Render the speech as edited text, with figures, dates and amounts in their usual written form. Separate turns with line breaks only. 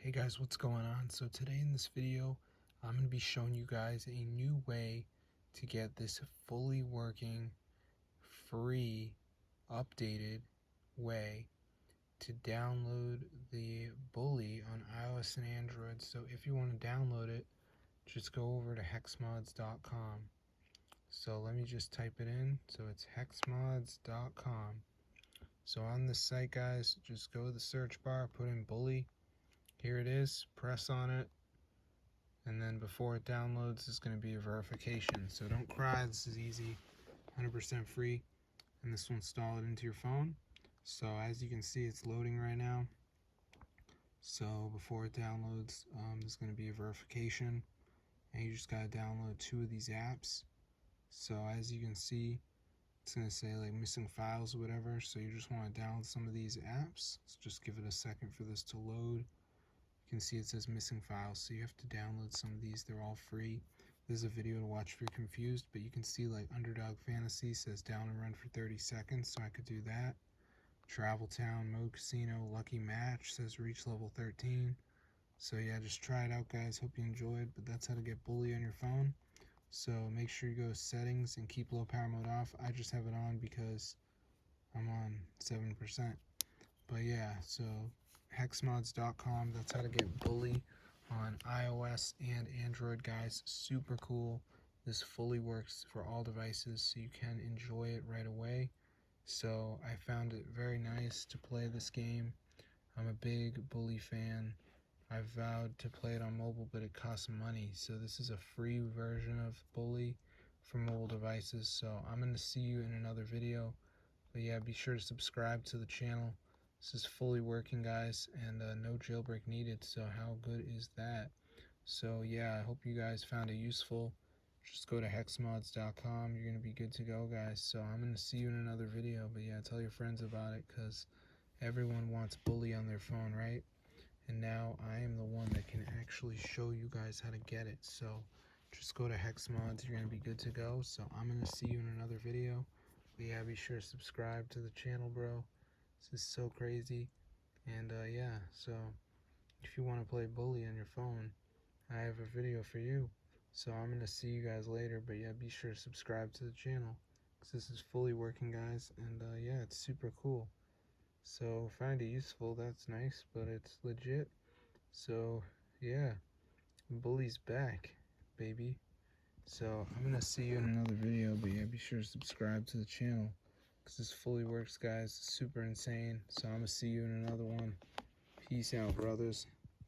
Hey guys, what's going on? So today in this video, I'm going to be showing you guys a new way to get this fully working, free, updated way to download the Bully on iOS and Android. So if you want to download it, just go over to hexmods.com. So let me just type it in. So it's hexmods.com. So on this site, guys, just go to the search bar, put in Bully. Here it is, press on it, and then before it downloads is going to be a verification. So don't cry, this is easy, 100% free, and this will install it into your phone. So as you can see, it's loading right now. So before it downloads, there's going to be a verification, and you just got to download 2 of these apps. So as you can see, it's going to say like missing files or whatever, so you just want to download some of these apps. So just give it a second for this to load. You can see it says missing files, so you have to download some of these. They're all free. There's a video to watch if you're confused, but you can see like Underdog Fantasy says down and run for 30 seconds, so I could do that. Travel Town, Mode Casino, Lucky Match says reach level 13. So yeah, just try it out, guys. Hope you enjoyed, but that's how to get Bully on your phone. So make sure you go to settings and keep low power mode off. I just have it on because I'm on 7%. But yeah, so hexmods.com, that's how to get Bully on iOS and Android, guys. Super cool. This fully works for all devices, so you can enjoy it right away. So I found it very nice to play this game. I'm a big Bully fan. I vowed to play it on mobile, but it costs money. So this is a free version of Bully for mobile devices. So I'm going to see you in another video. But yeah, be sure to subscribe to the channel. This is fully working, guys, and no jailbreak needed, so how good is that? So yeah, I hope you guys found it useful. Just go to hexmods.com. You're going to be good to go, guys. So I'm going to see you in another video. But yeah, tell your friends about it, because everyone wants Bully on their phone, right? And now I am the one that can actually show you guys how to get it. So just go to hexmods. You're going to be good to go. So I'm going to see you in another video. But yeah, be sure to subscribe to the channel, bro. This is so crazy. And yeah, so if you want to play Bully on your phone, I have a video for you. So I'm going to see you guys later. But yeah, be sure to subscribe to the channel, because this is fully working, guys. And yeah, it's super cool. So find it useful, that's nice, but it's legit. So yeah, Bully's back, baby. So I'm gonna see you in another video, but yeah, be sure to subscribe to the channel, because this fully works, guys. It's super insane. So I'm gonna see you in another one. Peace out, brothers.